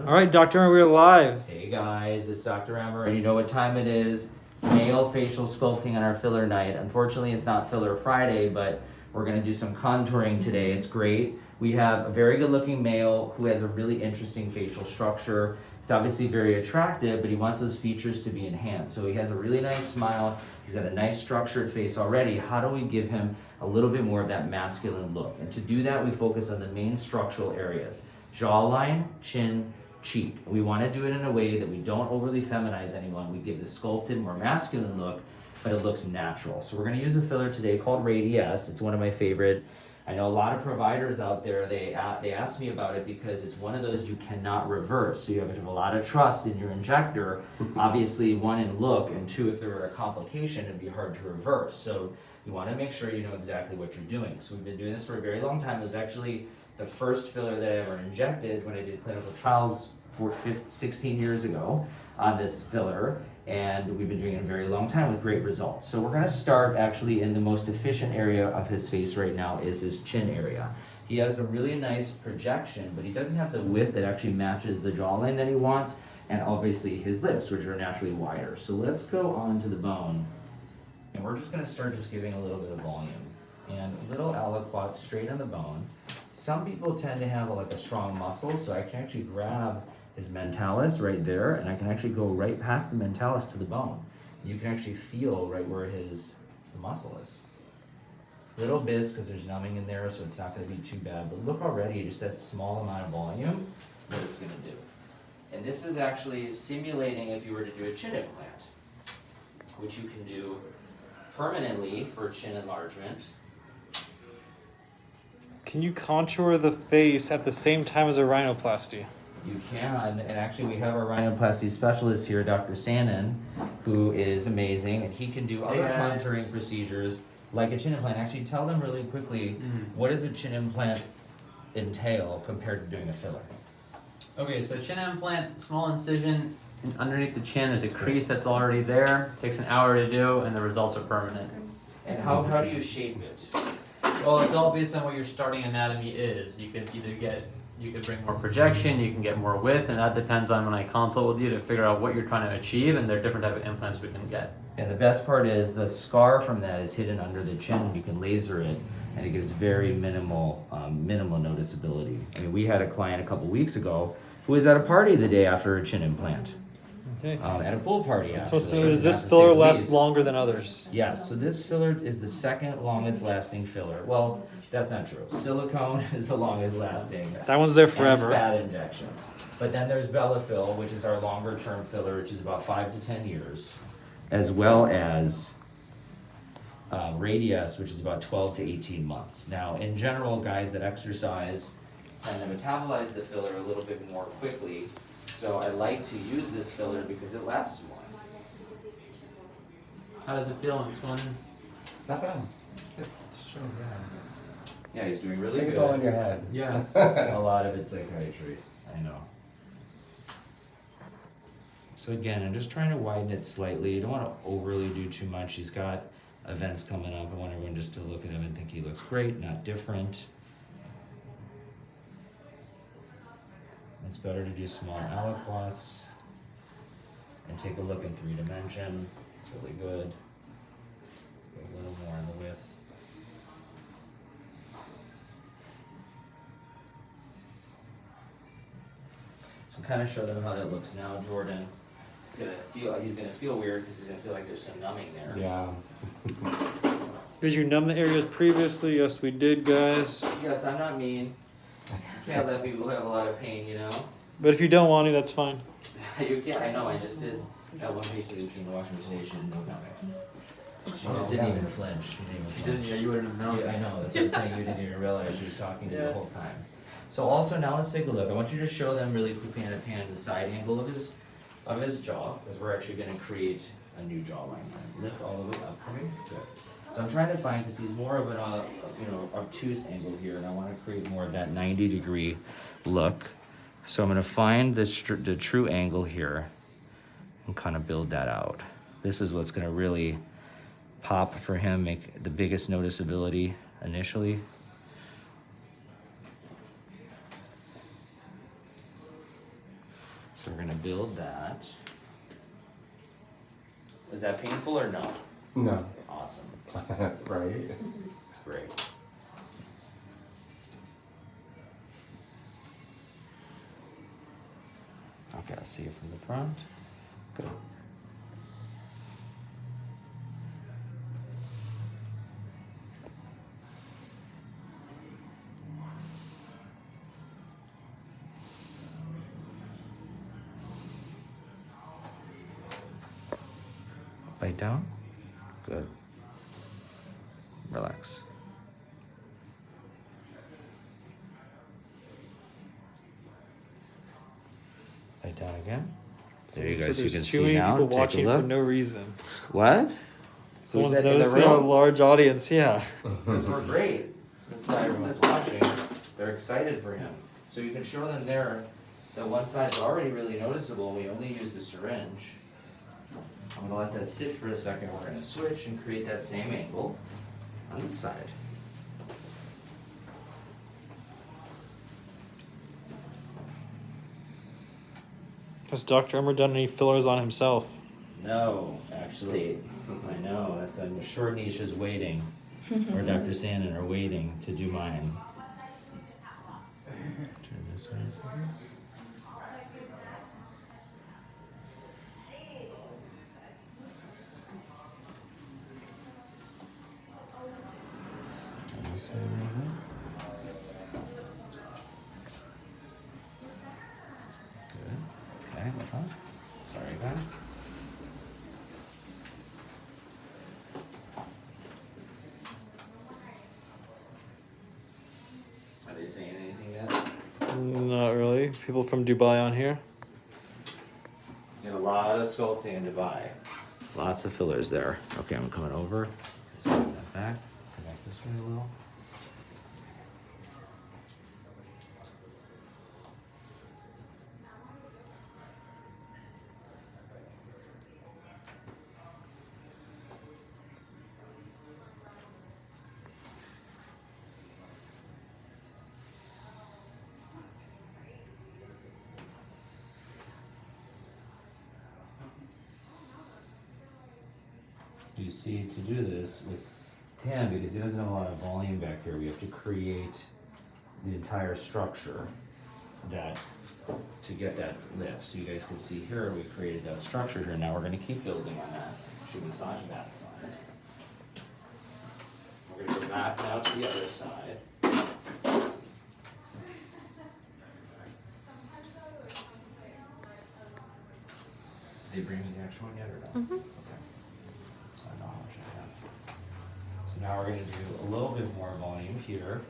All right, Dr. Emer, we're live. Hey guys, it's Dr. Emer, and you know what time it is. Male facial sculpting on our filler night. Unfortunately, it's not filler Friday, but we're gonna do some contouring today. It's great. We have a very good looking male who has a really interesting facial structure. He's obviously very attractive, but he wants those features to be enhanced. So he has a really nice smile. He's got a nice structured face already. How do we give him a little bit more of that masculine look? And to do that, we focus on the main structural areas: jawline, chin, cheek. We want to do it in a way that we don't overly feminize anyone. We give the sculpted, more masculine look, but it looks natural. So we're going to use a filler today called RADIESSE. It's one of my favorite. I know a lot of providers out there, they ask me about it because it's one of those you cannot reverse. So you have to have a lot of trust in your injector. Obviously, one, in look, and two, if there were a complication, it'd be hard to reverse. So you want to make sure you know exactly what you're doing. So we've been doing this for a very long time. It was actually the first filler that I ever injected when I did clinical trials 16 years ago on this filler, and we've been doing it a very long time with great results. So we're going to start actually in the most efficient area of his face right now is his chin area. He has a really nice projection, but he doesn't have the width that actually matches the jawline that he wants, and obviously his lips, which are naturally wider. So let's go on to the bone, and we're just going to start just giving a little bit of volume and a little aliquot straight on the bone. Some people tend to have like a strong muscle, so I can actually grab his mentalis right there, and I can actually go right past the mentalis to the bone. You can actually feel right where the muscle is. Little bits, because there's numbing in there, so it's not going to be too bad. But look already, just that small amount of volume, what it's going to do. And this is actually simulating if you were to do a chin implant, which you can do permanently for chin enlargement. Can you contour the face at the same time as a rhinoplasty? You can, and actually we have our rhinoplasty specialist here, Dr. Sanon, who is amazing, and he can do other contouring procedures like a chin implant. Actually, tell them really quickly, what does a chin implant entail compared to doing a filler? Okay, so chin implant, small incision underneath the chin is a crease that's already there. Takes an hour to do, and the results are permanent. And how do you shape it? Well, it's all based on what your starting anatomy is. You could bring more projection, you can get more width, and that depends on when I consult with you to figure out what you're trying to achieve, and there are different type of implants we can get. And the best part is the scar from that is hidden under the chin. You can laser it, and it gives very minimal noticeability. I mean, we had a client a couple weeks ago who was at a party the day after a chin implant. Okay. At a pool party, actually. So does this filler last longer than others? Yes, so this filler is the second longest lasting filler. Well, that's not true. Silicone is the longest lasting. That one's there And forever. fat injections. But then there's Bellafill, which is our longer term filler, which is about 5 to 10 years, as well as RADIESSE, which is about 12 to 18 months. Now, in general, guys that exercise tend to metabolize the filler a little bit more quickly. So I like to use this filler because it lasts more. How does it feel in this one? Not bad. It's true, Yeah, he's doing I really think good. it's all in your head. Yeah. A lot of it's psychiatry, I know. So again, I'm just trying to widen it slightly. You don't want to overly do too much. He's got events coming up. I want everyone just to look at him and think he looks great, not different. It's better to do small aliquots and take a look in 3-dimension. It's really good. Go a little more on the width. So kind of show them how that looks now, Jordan. He's gonna feel weird because he's gonna feel like there's some numbing there. Yeah. Did you numb the areas previously? Yes, we did, guys. Yes, I'm not mean. You can't let people have a lot of pain, you know? But if you don't want to, that's fine. You can't, I know, I just did. That one patient who's been watching today, she didn't know numbing. She just didn't even flinch. She didn't, yeah, you wouldn't have known. Yeah, I know, that's what I'm saying, you didn't even realize she was talking to you the whole time. So also, now let's take a look. I want you to show them really quickly on a pan the side angle of his jaw, because we're actually gonna create a new jawline. Lift all the way up for me, good. So I'm trying to find, because he's more of an obtuse angle here, and I want to create more of that 90-degree look. So I'm going to find the true angle here and kind of build that out. This is what's going to really pop for him, make the biggest noticeability initially. So we're gonna build that. Is that painful or no? No. Awesome. Right? It's great. Okay, I'll see you from the front. Good. Bite down. Good. Relax. Bite down again. There you So guys, you there's can too see many now. people Take a watching for look. no reason. What? Someone's that in the noticing a room? large audience, yeah. Because we're great. That's why everyone's watching. They're excited for him. So you can show them there that one side's already really noticeable. We only use the syringe. I'm gonna let that sit for a second. We're gonna switch and create that same angle on this side. Has Dr. Emer done any fillers on himself? No, actually, I know. That's a short niche is waiting, or Dr. Sandin are waiting to do mine. Turn this way a second. Turn this way a little bit. Good. Okay, what's wrong? Sorry, guys. Are they saying anything yet? Not really. People from Dubai on here. Did a lot of sculpting in Dubai. Lots of fillers there. Okay, I'm coming over. Just bring that back. Come back this way a little. You see, to do this with him, because he doesn't have a lot of volume back here, we have to create the entire structure that to get that lift. So you guys can see here, we've created that structure here. Now we're going to keep building on that. Should massage that side. We're going to go back now to the other side. Did they bring me the actual one yet or no? Okay. So I know how much I have. So now we're going to do a little bit more volume here.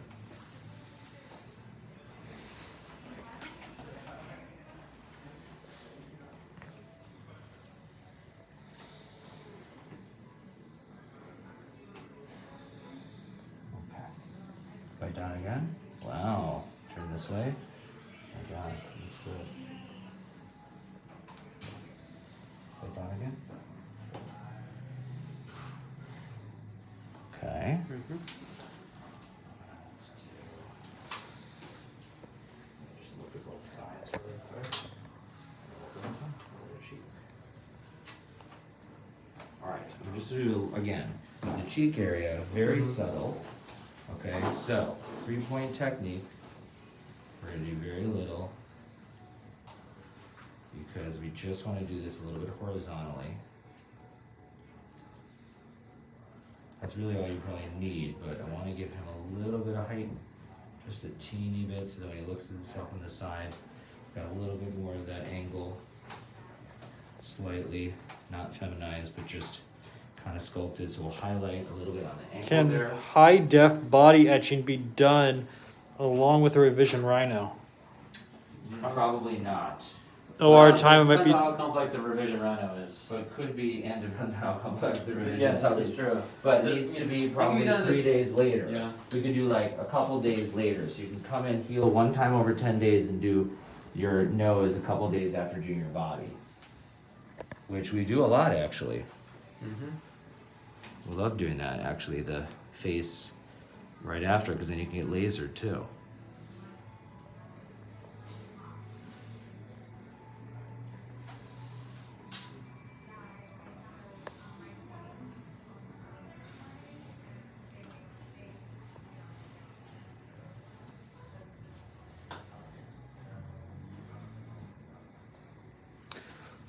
Okay. Bite down again. Wow. Turn this way. My God, looks good. Bite down again. Okay. Just look at both sides really quick. Alright, we're just gonna do again the cheek area, very subtle. Okay, so 3-point technique. We're gonna do very little because we just want to do this a little bit horizontally. That's really all you probably need, but I want to give him a little bit of height, just a teeny bit, so that when he looks at himself on the side, he's got a little bit more of that angle, slightly, not feminized, but just kind of sculpted, so we'll highlight a little bit on the angle Can there. high def body etching be done along with a revision rhino? Probably not, OR time it might Depends be. on how complex the revision rhino is. so it could be, and depends on how complex the revision Yeah, is. this is true. But The- it needs to be it can probably done 3 this- days later. Yeah. We could do like a couple days later, so you can come in, heal one time over 10 days and do your nose a couple days after doing your body. Which we do a lot actually. We love doing that actually, the face right after, because then you can get lasered too.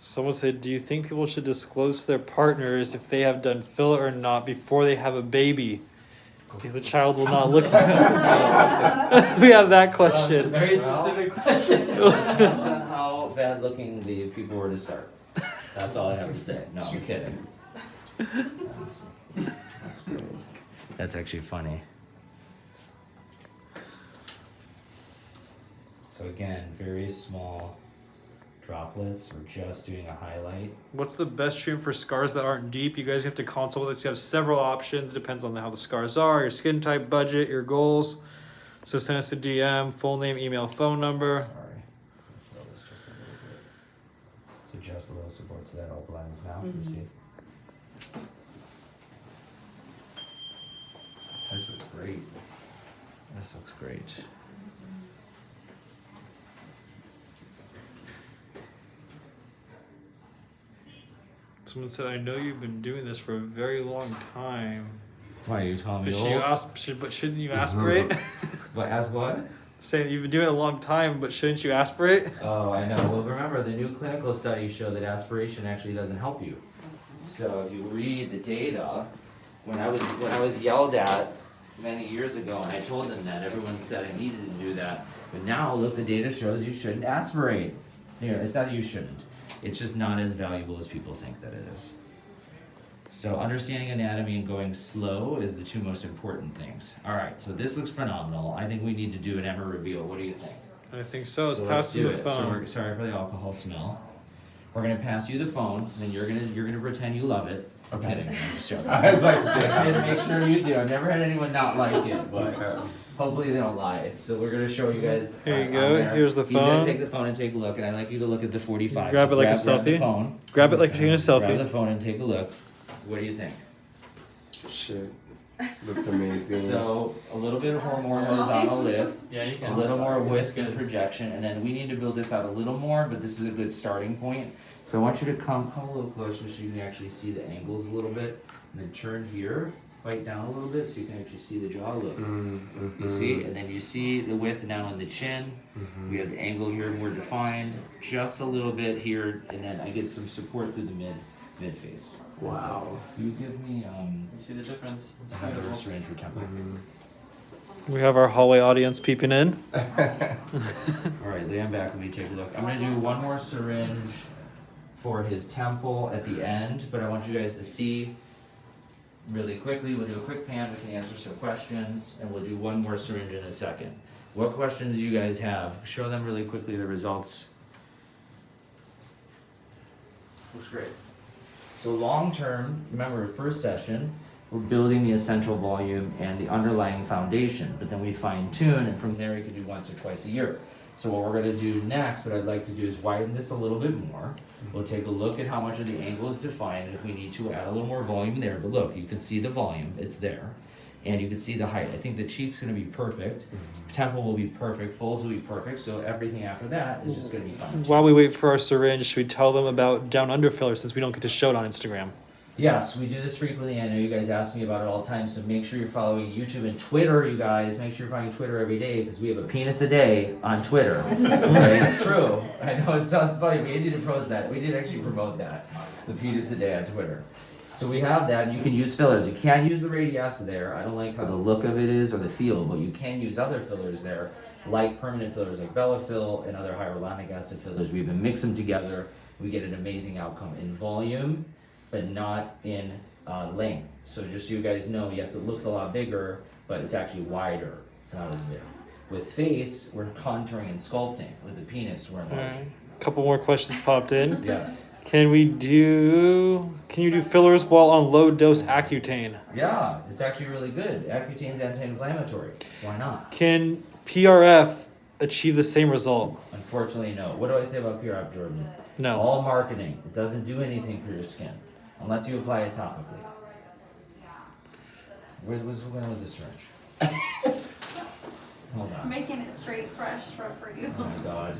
Someone said, do you think people should disclose to their partners if they have done filler or not before they have a baby? Because the child will not look like We have that question. Very specific question. Depends on how bad looking the people were to start. That's all I have to say. No, I'm kidding. That's great. That's actually funny. So again, very small droplets. We're just doing a highlight. What's the best treatment for scars that aren't deep? You guys have to consult with us. You have several options. Depends on how the scars are, your skin type, budget, your goals. So send us a DM, full name, email, phone number. Sorry. Fill this just a little bit. So just a little support so that all blends now. You see? This looks great. This looks great. Someone said, I know you've been doing this for a very long time. Why are you telling me But, old? but shouldn't you aspirate? But ask what? Saying you've been doing it a long time, but shouldn't you aspirate? Oh, I know. Well, remember, the new clinical studies show that aspiration actually doesn't help you. So if you read the data, when I was yelled at many years ago, and I told them that, everyone said I needed to do that. But now, look, the data shows you shouldn't aspirate. Here, it's not that you shouldn't. It's just not as valuable as people think that it is. So understanding anatomy and going slow is the two most important things. All right, so this looks phenomenal. I think we need to do an Emer reveal. What do you think? I think so. Let's So pass let's them do the it. So phone. we're, sorry for the alcohol smell. We're gonna pass you the phone, and then you're gonna pretend you love it. Okay. Kidding. I'm just joking. I was like, I'm trying to make sure you do. I've never had anyone not like it, but hopefully they don't lie. So we're gonna show you guys. Here you on go. there. Here's the He's gonna phone. take the phone and take a look, and I'd like you to look at the 45. Grab it like a grab the selfie. phone. Grab it like you're taking a Grab selfie. the phone and take a look. What do you think? Shit. Looks amazing. So a little bit more horizontal lift. Yeah, you can. A little more width and projection, and then we need to build this out a little more, but this is a good starting point. So I want you to come a little closer so you can actually see the angles a little bit, and then turn here, bite down a little bit so you can actually see the jaw look. You see, and then you see the width now in the chin. We have the angle here more defined, just a little bit here, and then I get some support through the mid face. Wow. You give me You see the difference? It's another beautiful. syringe for temple. We have our hallway audience peeping in. All right, lay on back. Let me take a look. I'm gonna do one more syringe for his temple at the end, but I want you guys to see really quickly. We'll do a quick pan. We can answer some questions, and we'll do one more syringe in a second. What questions do you guys have? Show them really quickly the results. Looks great. So long term, remember first session, we're building the essential volume and the underlying foundation, but then we fine tune, and from there we can do once or twice a year. So what we're gonna do next, what I'd like to do is widen this a little bit more. We'll take a look at how much of the angle is defined, and if we need to add a little more volume there, but look, you can see the volume, it's there. And you can see the height. I think the cheek's gonna be perfect, temple will be perfect, folds will be perfect, so everything after that is just gonna be fine. While we wait for our syringe, should we tell them about down under filler since we don't get to show it on Instagram? Yes, we do this frequently. I know you guys ask me about it all the time, so make sure you're following YouTube and Twitter, you guys. Make sure you're following Twitter every day because we have a penis a day on Twitter. Right? It's true. I know it sounds funny, but we need to promote that. We did actually promote that, the penis a day on Twitter. So we have that, and you can use fillers. You can't use the RADIESSE there. I don't like how the look of it is or the feel, but you can use other fillers there, like permanent fillers like Bellafill and other hyaluronic acid fillers. We even mix them together. We get an amazing outcome in volume, but not in length. So just so you guys know, yes, it looks a lot bigger, but it's actually wider. It's not as big. With face, we're contouring and sculpting. With the penis, we're enlarging. Couple more questions popped in. Yes. Can you do fillers while on low dose Accutane? Yeah, it's actually really good. Accutane's anti-inflammatory. Why not? Can PRF achieve the same result? Unfortunately, no. What do I say about PRF, Jordan? No. All marketing. It doesn't do anything for your skin unless you apply it topically. Where's going with this syringe? Hold on. Making it straight, fresh for you. Oh my god.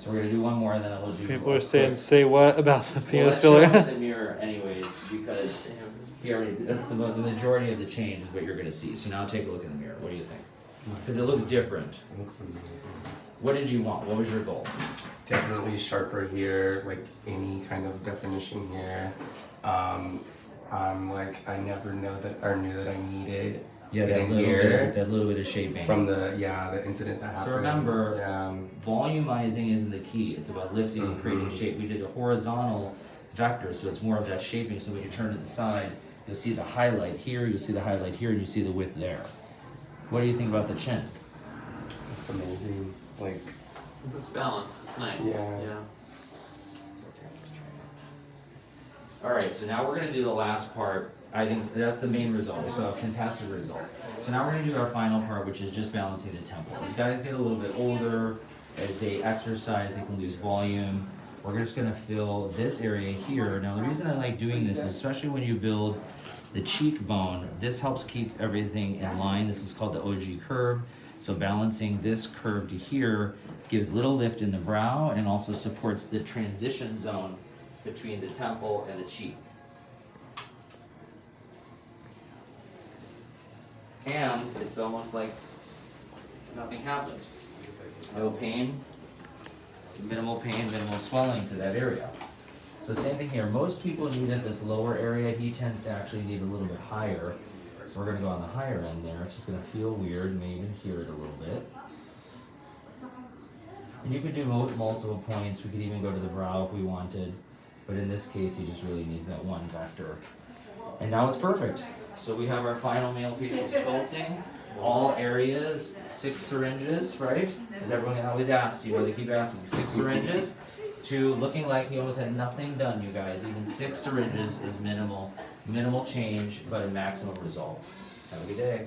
So we're gonna do one more and then we'll do. People are a saying, quick- say what about the Well, penis let's show him filler? in the mirror anyways, because he already, that's the majority of the change is what you're gonna see. So now take a look in the mirror. What do you think? Because it looks different. It looks amazing. What did you want? What was your goal? Definitely sharper here, like any kind of definition here. I'm like, I never knew that I needed Yeah, it that in little, here bit, that little bit of shaping. from the incident that happened. So remember, Yeah. volumizing isn't the key. It's about lifting and creating shape. We did a horizontal vector, so it's more of that shaping. So when you turn to the side, you'll see the highlight here, you'll see the highlight here, and you see the width there. What do you think about the chin? It's amazing. Like, It's balanced. It's nice. Yeah. All right, so now we're gonna do the last part. I think that's the main result, so a fantastic result. So now we're gonna do our final part, which is just balancing the temple. As guys get a little bit older, as they exercise, they can lose volume. We're just gonna fill this area here. Now, the reason I like doing this is especially when you build the cheekbone, this helps keep everything in line. This is called the OG curve. So balancing this curve to here gives little lift in the brow and also supports the transition zone between the temple and the cheek. And it's almost like nothing happened. No pain, minimal swelling to that area. So same thing here. Most people need at this lower area. He tends to actually need a little bit higher. So we're gonna go on the higher end there. It's just gonna feel weird. You may even hear it a little bit. And you could do multiple points. We could even go to the brow if we wanted. But in this case, he just really needs that one vector. And now it's perfect. So we have our final male facial sculpting. All areas, 6 syringes, right? Because everyone always asks, they keep asking, 6 syringes to looking like he almost had nothing done, you guys. Even 6 syringes is minimal change, but a maximum result. Have a good day.